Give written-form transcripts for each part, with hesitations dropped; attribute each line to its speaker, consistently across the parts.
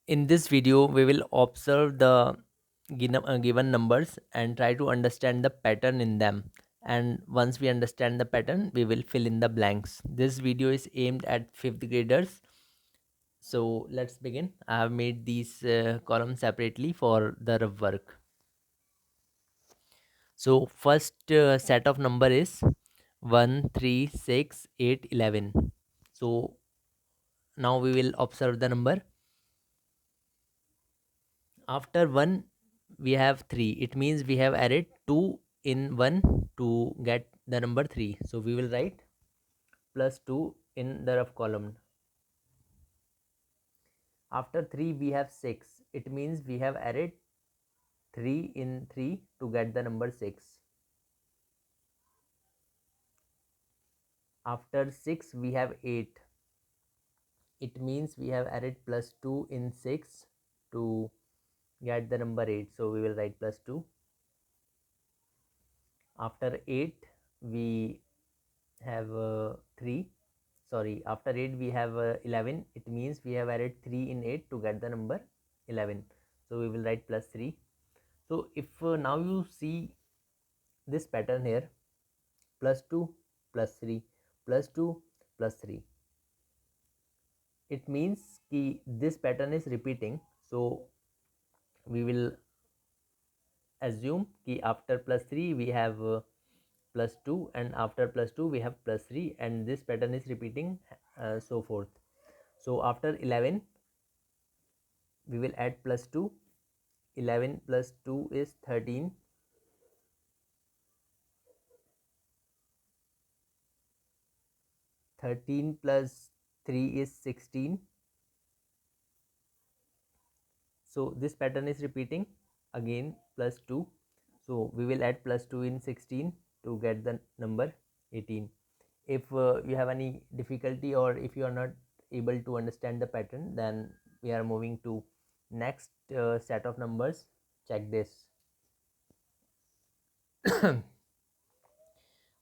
Speaker 1: In this video, we will observe the given numbers and try to understand the pattern in them. And once we understand the pattern, we will fill in the blanks. This video is aimed at fifth graders. So let's begin. I have made these columns separately for the rough work. So first set of number is 1, 3, 6, 8, 11. So now we will observe the number. After 1 we have 3. It means we have added 2 in 1 to get the number 3. So we will write plus 2 in the rough column. After 3 we have 6. It means we have added 3 in 3 to get the number 6. After 6 we have 8. It means we have added plus 2 in 6 to get the number 8. So we will write plus 2. After 8 we have 3. Sorry, after 8 we have 11. It means we have added 3 in 8 to get the number 11. So we will write plus 3. So if now you see this pattern here, plus 2 plus 3 plus 2 plus 3, it means this pattern is repeating. So we will assume after plus 3 we have plus 2, and after plus 2 we have plus 3, and this pattern is repeating, so forth. So after 11 we will add plus 2. 11 plus 2 is 13. 13 plus 3 is 16. So this pattern is repeating again, plus 2. So we will add plus 2 in 16 to get the number 18. If you have any difficulty or if you are not able to understand the pattern, then we are moving to next set of numbers. Check this.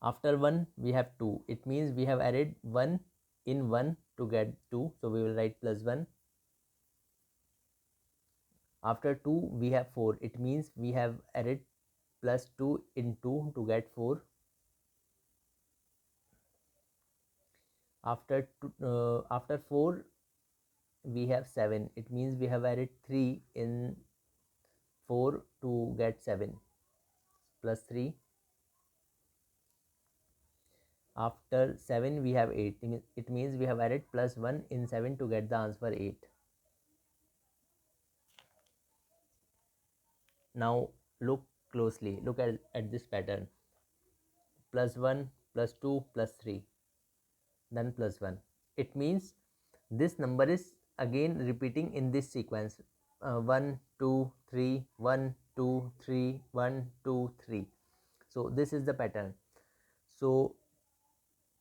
Speaker 1: After 1 we have 2. It means we have added 1 in 1 to get 2. So we will write plus 1. After 2 we have 4. It means we have added plus 2 in 2 to get 4. After 4 we have 7. It means we have added 3 in 4 to get 7, plus 3. After 7 we have 8. It means we have added plus 1 in 7 to get the answer 8. Now look closely. Look at this pattern. Plus 1 plus 2 plus 3, then plus 1. It means this number is again repeating in this sequence, 1 2 3 1 2 3 1 2 3. So this is the pattern. So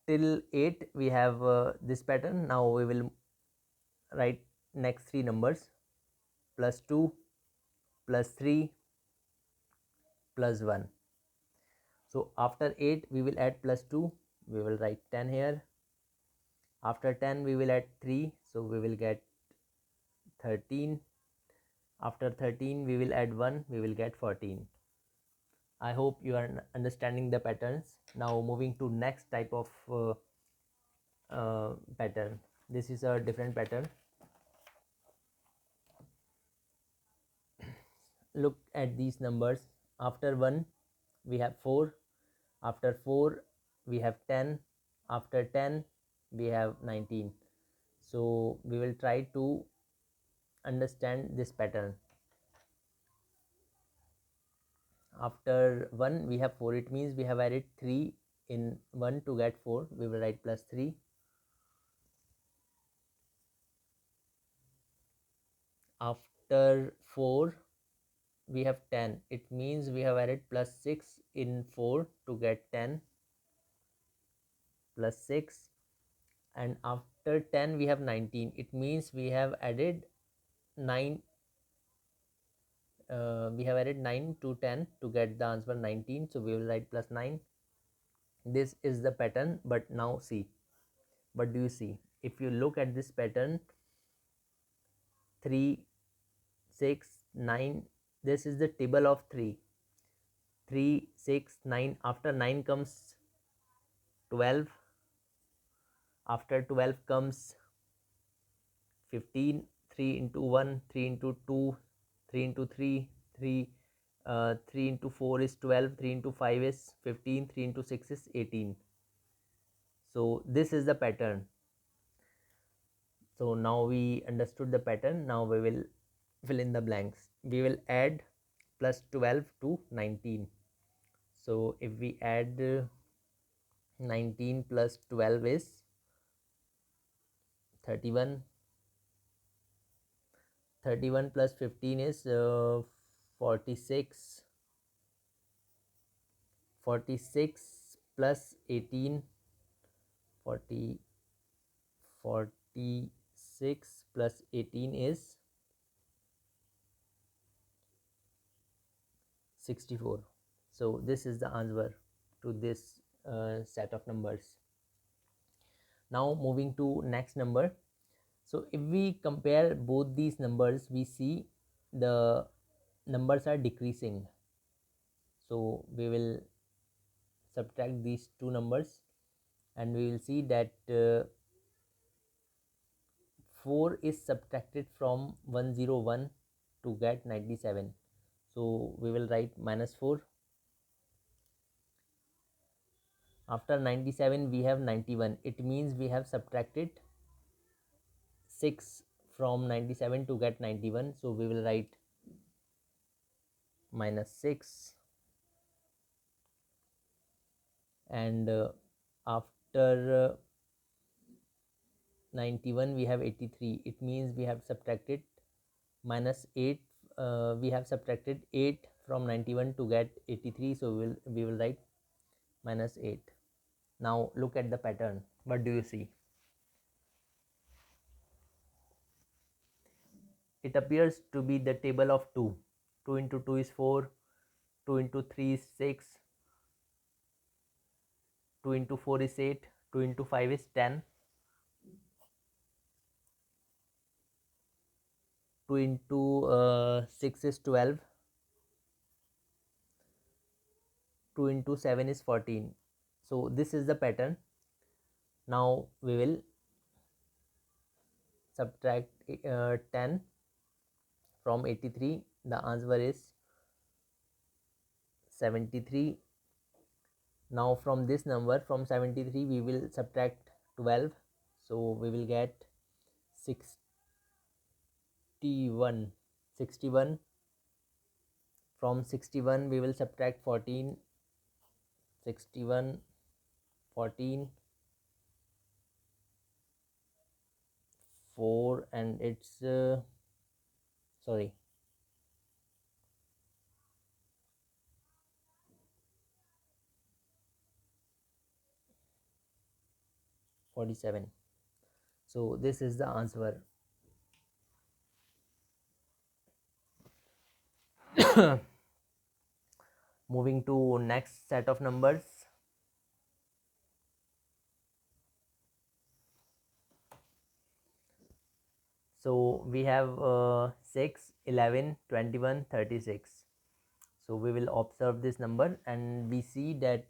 Speaker 1: till 8 we have this pattern. Now we will write next three numbers, plus 2 plus 3 plus 1. So after 8 we will add plus 2. We will write 10 here. After 10 we will add 3, so we will get 13. After 13 we will add 1, we will get 14. I hope you are understanding the patterns. Now moving to next type of pattern. This is a different pattern. Look at these numbers. After 1 we have 4. After 4 we have 10. After 10 we have 19. So we will try to understand this pattern. After 1 we have 4. It means we have added 3 in 1 to get 4. We will write plus 3. After 4 we have 10. It means we have added plus 6 in 4 to get 10, plus 6. And after 10 we have 19. It means we have added 9. We have added 9 to 10 to get the answer 19. So we will write plus 9. This is the pattern. But now see, what do you see? If you look at this pattern, 3 6 9. This is the table of 3. 3 6 9. After 9 comes 12. After 12 comes 15. 3 into 1, 3 into 2, 3 into 3, 3 3 into 4 is 12, 3 into 5 is 15, 3 into 6 is 18. So this is the pattern. So now we understood the pattern. Now we will fill in the blanks. We will add plus 12 to 19. So if we add 19 plus 12 is 31. 31 plus 15 is 46. 46 plus 18, 40, 46 plus 18 is 64. So this is the answer to this set of numbers. Now moving to next number. So if we compare both these numbers, we see the numbers are decreasing. So we will subtract these two numbers and we will see that 4 is subtracted from 101 to get 97. So we will write minus 4. After 97 we have 91. It means we have subtracted 6 from 97 to get 91. So we will write minus 6. And after 91 we have 83. It means we have subtracted minus 8. We have subtracted 8 from 91 to get 83. So we will write minus 8. Now look at the pattern. What do you see? It appears to be the table of 2. 2 into 2 is 4. 2 into 3 is 6. 2 into 4 is 8. 2 into 5 is 10. 2 into 6 is 12. 2 into 7 is 14. So this is the pattern. Now we will subtract 10 from 83. The answer is 73. Now from this number, from 73 we will subtract 12. So we will get 61. 61. From 61 we will subtract 14. 61, 14, 4, and it's sorry, 47. So this is the answer. Moving to next set of numbers. So we have 6, 11, 21, 36. So we will observe this number and we see that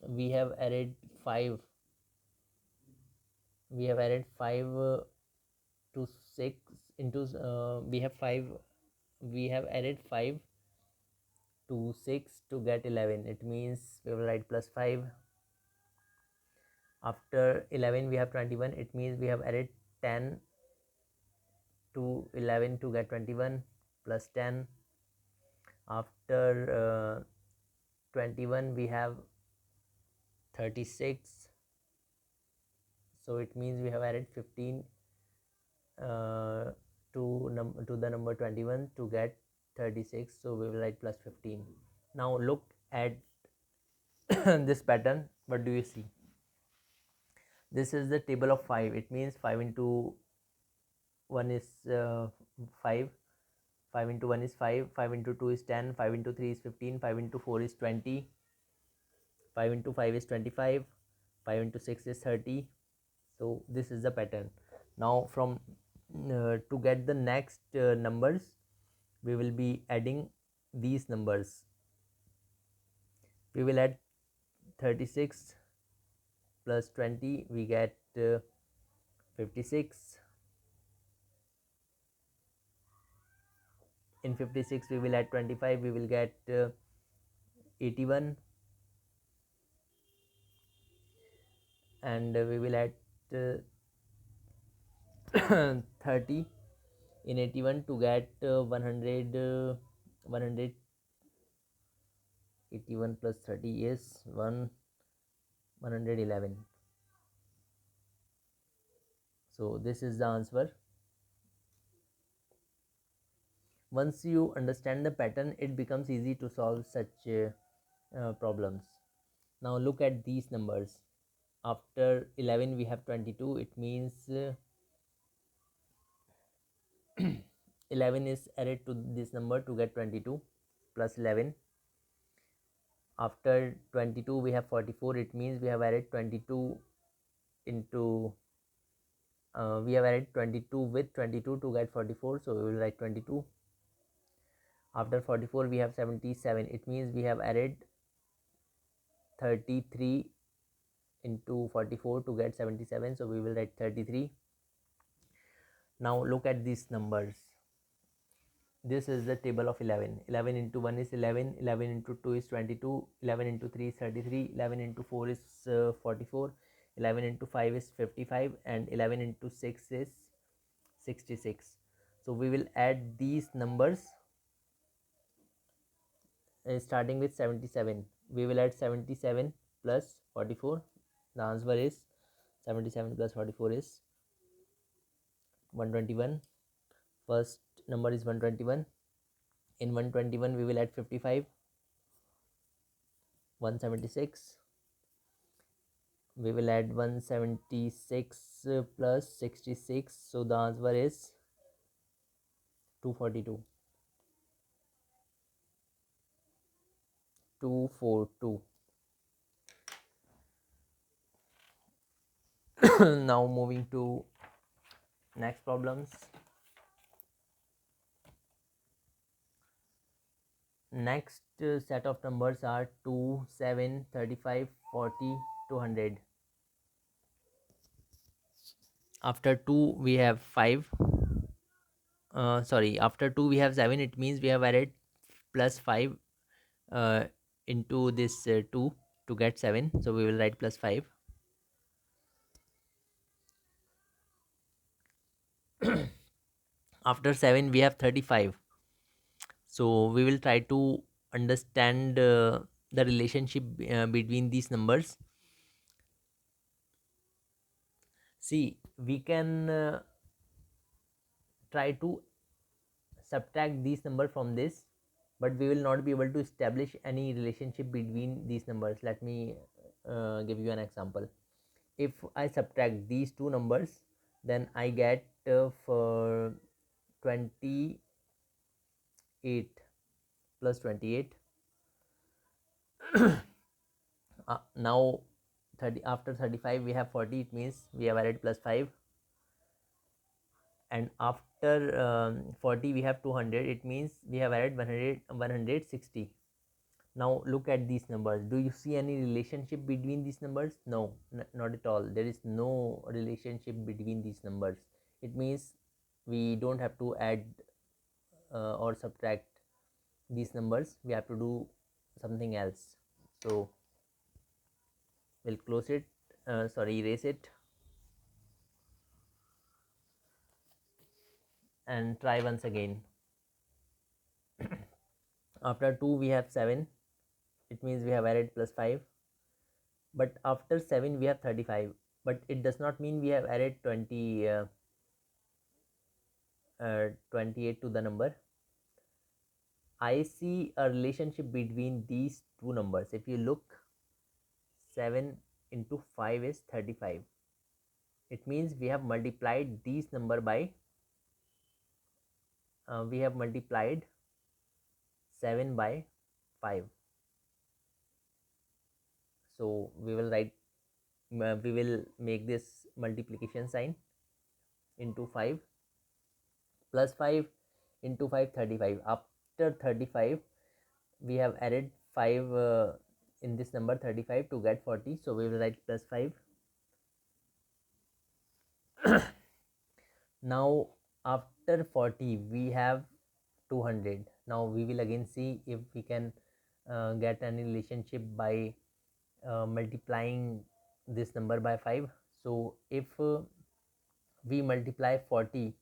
Speaker 1: we have added 5. We have added 5 to 6 into we have added 5 to 6 to get 11. It means we will write plus 5. After 11 we have 21. It means we have added 10 to 11 to get 21 plus 10. After 21 we have 36. So it means we have added 15 to the number 21 to get 36. So we will write plus 15. Now look at this pattern. What do you see? This is the table of 5. It means 5 into 1 is 5. 5 into 1 is 5. 5 into 2 is 10. 5 into 3 is 15. 5 into 4 is 20. 5 into 5 is 25. 5 into 6 is 30. So this is the pattern. Now from to get the next numbers, we will be adding these numbers. We will add 36 plus 20, we get 56. In 56 we will add 25, we will get 81, and we will add uh, 30 in 81 to get 100. 181 plus 30 is 111. So this is the answer. Once you understand the pattern, it becomes easy to solve such problems. Now look at these numbers. After 11 we have 22. It means 11 is added to this number to get 22 plus 11. After 22 we have 44. It means we have added 22 into we have added 22 with 22 to get 44, so we will write 22. After 44 we have 77. It means we have added 33 into 44 to get 77, so we will write 33. Now look at these numbers. This is the table of 11. 11 into 1 is 11, 11 into 2 is 22, 11 into 3 is 33, 11 into 4 is 44, 11 into 5 is 55, and 11 into 6 is 66. So we will add these numbers starting with 77. We will add 77 plus 44. The answer is 77 plus 44 is 121. First number is 121. In 121 we will add 55, 176. We will add 176 plus 66, so the answer is 242. 242. Now moving to next problems. Next set of numbers are 2, 7, 35, 40, 200. After 2 we have 5. After 2 we have 7. It means we have added plus 5 into this 2 to get 7, so we will write plus 5. After 7 we have 35, so we will try to understand the relationship between these numbers. See, we can try to subtract these numbers from this, but we will not be able to establish any relationship between these numbers. Let me give you an example. If I subtract these two numbers, then I get for 28 plus 28. Now 30, after 35 we have 40. It means we have added plus 5, and after 40 we have 200. It means we have added 160. Now look at these numbers. Do you see any relationship between these numbers? No, not at all. There is no relationship between these numbers. It means we don't have to add or subtract these numbers. We have to do something else. So we'll close it, erase it, and try once again. After 2 we have 7. It means we have added plus 5, but after 7 we have 35, but it does not mean we have added 28 to the number. I see a relationship between these two numbers. If you look, 7 into 5 is 35. It means we have multiplied these number by we have multiplied 7 by 5. So we will write we will make this multiplication sign. into 5 plus 5 into 5 35. After 35 we have added 5 in this number 35 to get 40, so we will write plus 5. Now after 40 we have 200. Now we will again see if we can get any relationship by multiplying this number by 5. So if we multiply 40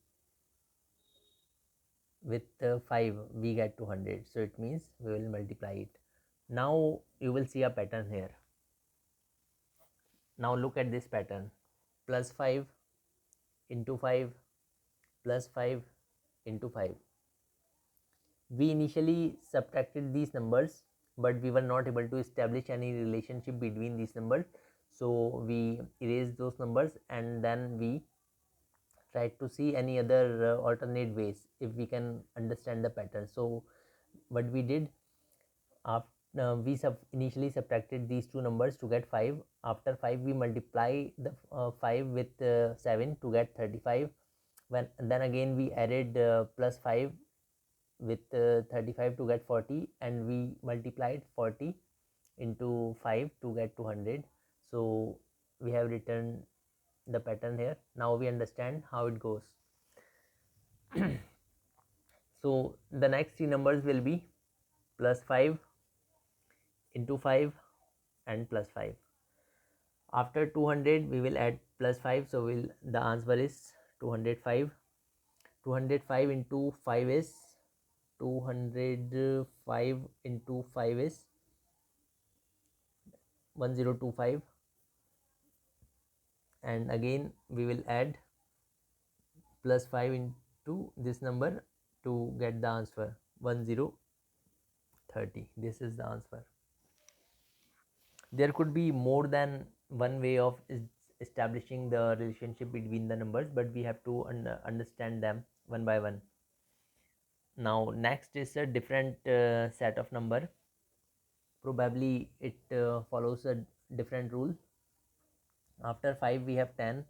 Speaker 1: with 5 we get 200, so it means we will multiply it. Now you will see a pattern here. Now look at this pattern: plus 5 into 5 plus 5 into 5. We initially subtracted these numbers, but we were not able to establish any relationship between these numbers, so we erased those numbers and then we tried to see any other alternate ways if we can understand the pattern. So what we did, after we initially subtracted these two numbers to get 5. After 5 we multiply the 5 with 7 to get 35. Then again we added plus 5 with 35 to get 40, and we multiplied 40 into 5 to get 200. So we have written the pattern here. Now we understand how it goes. So the next three numbers will be plus 5 into 5 and plus 5. After 200 we will add plus 5, so the answer is 205. 205 into 5 is 205 into 5 is 1025, and again we will add plus 5 into this number to get the answer 1030. This is the answer. There could be more than one way of establishing the relationship between the numbers, but we have to understand them one by one. Now next is a different set of number. Probably it follows a different rule. After 5 we have 10,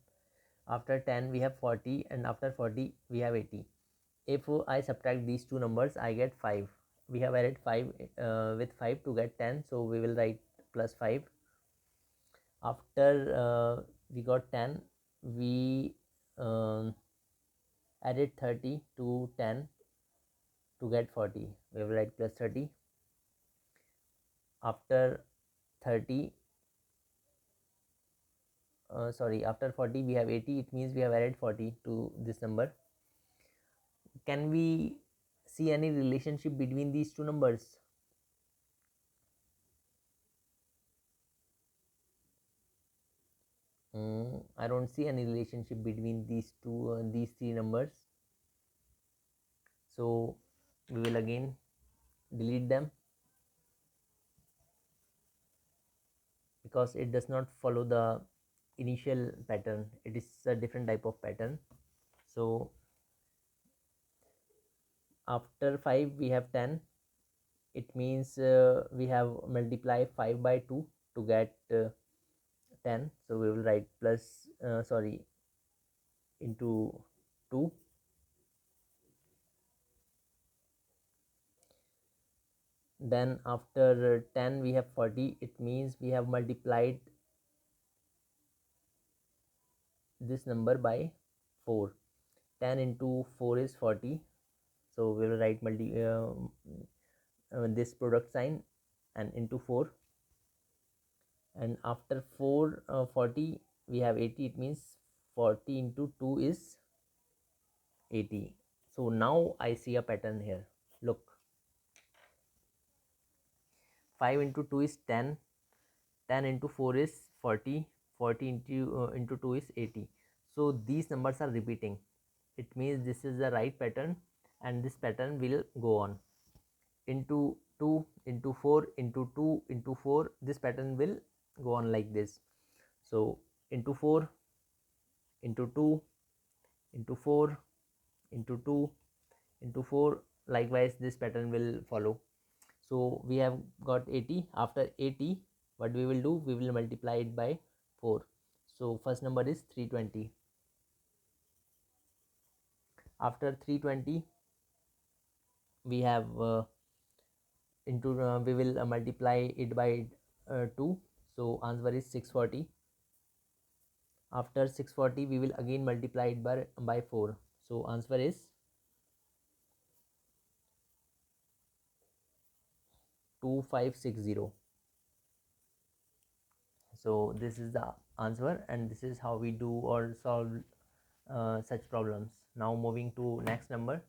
Speaker 1: after 10 we have 40, and after 40 we have 80. If I subtract these two numbers I get 5. We have added 5 with 5 to get 10, so we will write plus 5. After we got 10, we added 30 to 10 to get 40. We will write plus 30. After 30 after 40 we have 80. It means we have added 40 to this number. Can we see any relationship between these two numbers? I don't see any relationship between these three numbers, so we will again delete them because it does not follow the initial pattern. It is a different type of pattern. So after 5 we have 10. It means we have multiplied 5 by 2 to get 10, so we will write plus into 2. Then after 10 we have 40. It means we have multiplied this number by 4. 10 into 4 is 40, so we will write this product sign and into 4. And after 40 we have 80. It means 40 into 2 is 80. So now I see a pattern here. Look, 5 into 2 is 10, 10 into 4 is 40, 40 into 2 is 80. So these numbers are repeating. It means this is the right pattern, and this pattern will go on. Into 2 into 4 into 2 into 4, this pattern will go on like this. So into 4 into 2 into 4 into 2 into 4, likewise this pattern will follow. So we have got 80. After 80 what we will do, we will multiply it by 4. So first number is 320. After 320 we have we will multiply it by 2, so answer is 640. After 640 we will again multiply it by 4, so answer is 2560. So this is the answer, and this is how we do or solve such problems. Now moving to next number.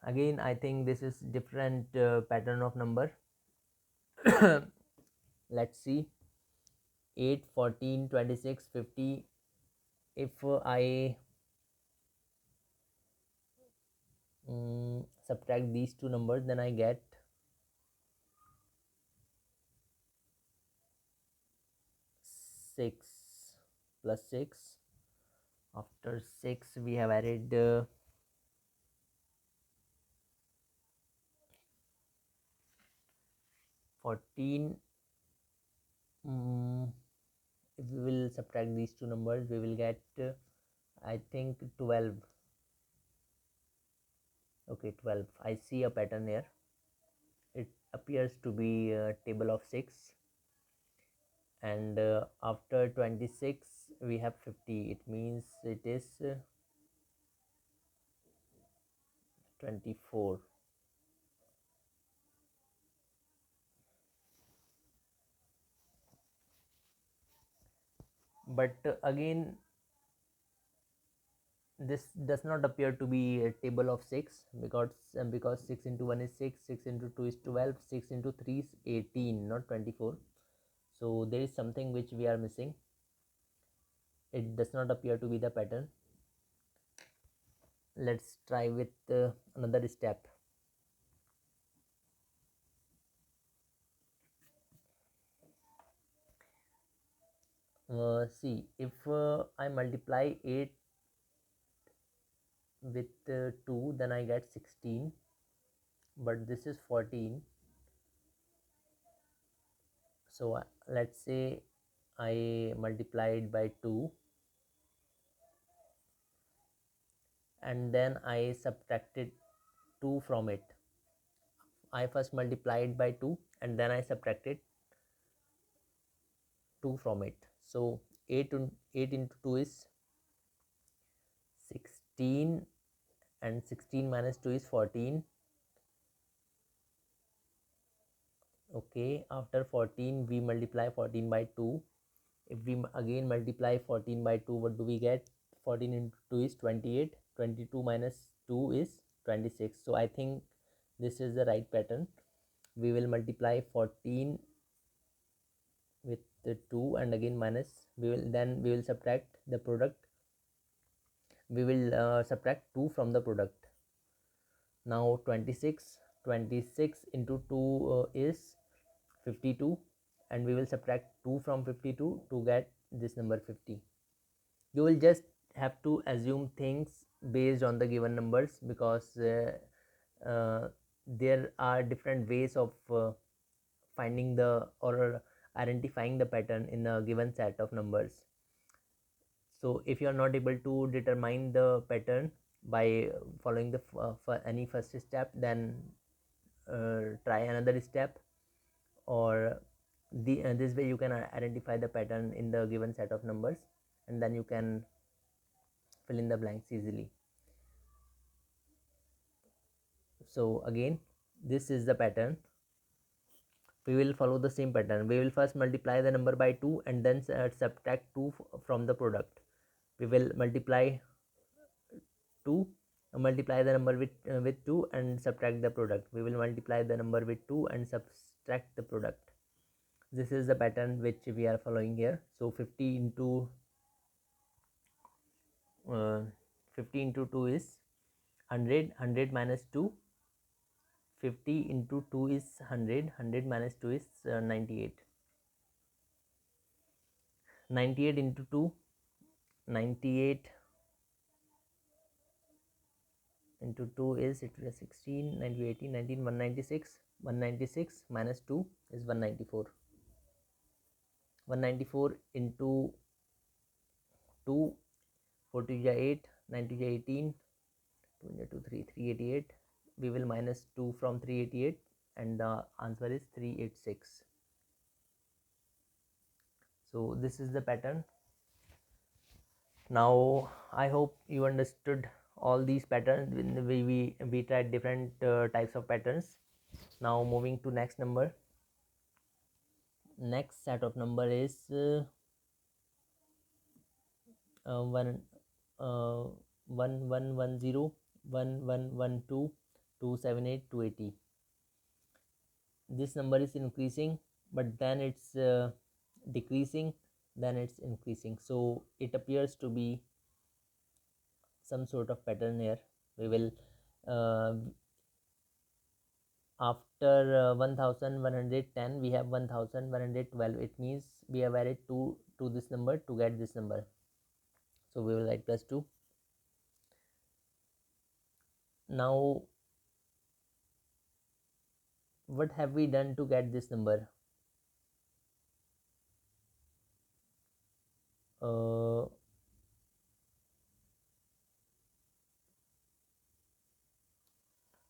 Speaker 1: Again I think this is different pattern of number. Let's see. 8, 14, 26, 50. If I subtract these two numbers, then I get 6 plus 6. After 6 we have added 14. If we will subtract these two numbers, we will get I think 12. Okay, 12. I see a pattern here. It appears to be a table of 6, and after 26 we have 50. It means it is 24. But again this does not appear to be a table of 6, because 6 into 1 is 6, 6 into 2 is 12, 6 into 3 is 18, not 24. So there is something which we are missing. It does not appear to be the pattern. Let's try with another step. See, if I multiply 8 with 2, then I get 16, but this is 14. So let's say I multiplied by 2, and then I subtracted 2 from it. I first multiplied by 2 and then I subtracted 2 from it. So 8 into 2 is 16, and 16 minus 2 is 14. Okay, after 14 we multiply 14 by 2. If we again multiply 14 by 2, what do we get? 14 into 2 is 28. 22 minus 2 is 26. So I think this is the right pattern. We will multiply 14 with the 2 and again minus. We will subtract the product. We will subtract 2 from the product. Now 26 into 2 is 52, and we will subtract 2 from 52 to get this number 50. You will just have to assume things based on the given numbers, because there are different ways of finding the or identifying the pattern in a given set of numbers. So if you are not able to determine the pattern by following the any first step, then try another step, or this way you can identify the pattern in the given set of numbers, and then you can fill in the blanks easily. So again, this is the pattern. We will follow the same pattern. We will first multiply the number by 2 and then subtract 2 from the product. We will multiply 2, multiply the number with 2 and subtract the product. We will multiply the number with 2 and subtract the product. This is the pattern which we are following here. So 50 into 2 is 100. 100 minus 2, 50 into 2 is 100. 100 minus 2 is 98. 98 into 2, 98 into 2 is, it is 16, 90, 18, 19, 196. 196 minus 2 is 194. 194 into 2, 4 2 ja 8, 9 2 ja 18, 2 ja 2 3, 388. We will minus 2 from 388 and the answer is 386. So this is the pattern. Now I hope you understood all these patterns. We tried different types of patterns. Now moving to next number. Next set of number is 1 1 1 1 0 1 1 1 2 2 7 8 280. This number is increasing, but then it's decreasing, then it's increasing, so it appears to be some sort of pattern here. We will uh, after 1110 we have 1112. It means we have added 2 to this number to get this number, so we will write plus 2. Now what have we done to get this number? uh,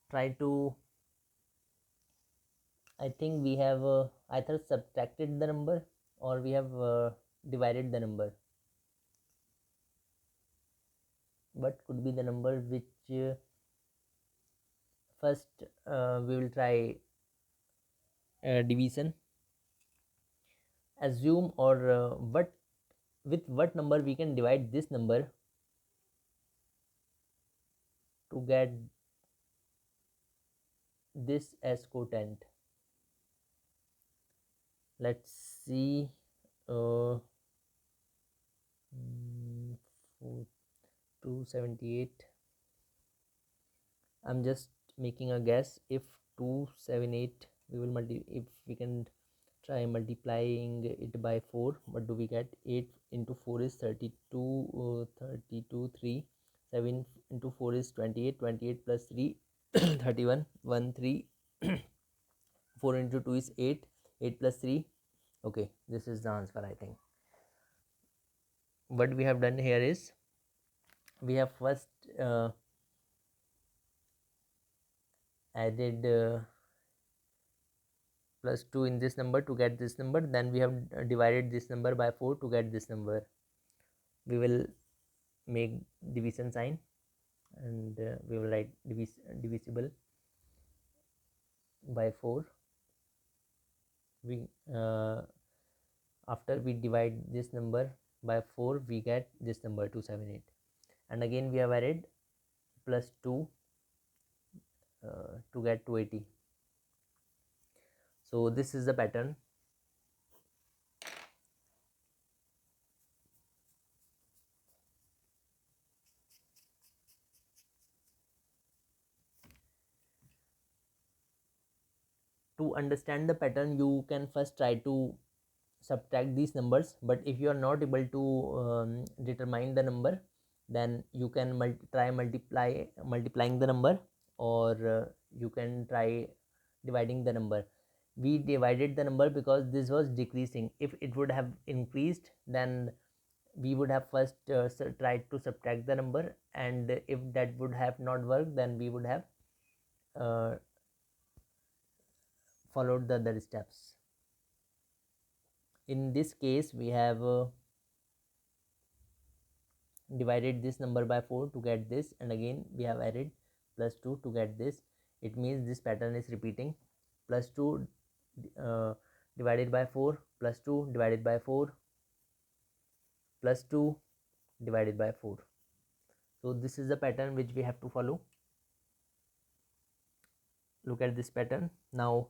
Speaker 1: Try to, I think we have either subtracted the number or we have divided the number. What could be the number which first we will try division. Assume or what, with what number we can divide this number to get this as quotient. Let's see. uh, 278. I'm just making a guess. If 278, we will if we can try multiplying it by 4, what do we get? 8 into 4 is 32, 32 3. 7 into 4 is 28, 28 plus 3 31, 1 3. 4 into 2 is 8, 8 plus 3. Okay, this is the answer. I think what we have done here is we have first added plus 2 in this number to get this number, then we have divided this number by 4 to get this number. We will make division sign and we will write divisible by 4. We after we divide this number by 4, we get this number 278, and again we have added plus 2 to get 280. So this is the pattern. To understand the pattern, you can first try to subtract these numbers, but if you are not able to determine the number, then you can try multiplying the number, or you can try dividing the number. We divided the number because this was decreasing. If it would have increased, then we would have first tried to subtract the number, and if that would have not worked, then we would have uh, followed the other steps. In this case, we have divided this number by 4 to get this, and again we have added plus 2 to get this. It means this pattern is repeating. Plus 2 divided by 4, plus 2 divided by 4, plus 2 divided by 4. So this is the pattern which we have to follow. Look at this pattern. Now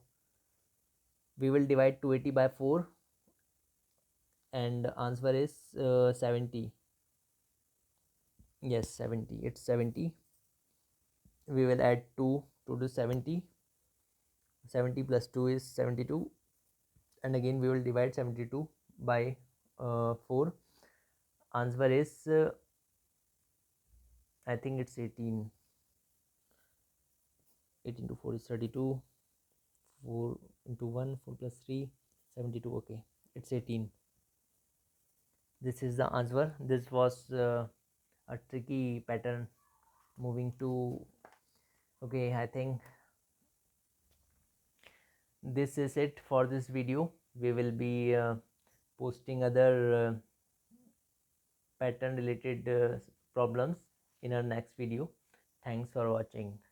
Speaker 1: we will divide 280 by 4 and answer is 70. Yes, 70. It's 70. We will add 2 to the 70. 70 plus 2 is 72, and again we will divide 72 by 4. Answer is I think it's 18. 18 to 4 is 32. 4 into 1, 4 plus 3, 72. Okay, it's 18. This is the answer. This was a tricky pattern moving to. Okay, I think this is it for this video. We will be posting other pattern related problems in our next video. Thanks for watching.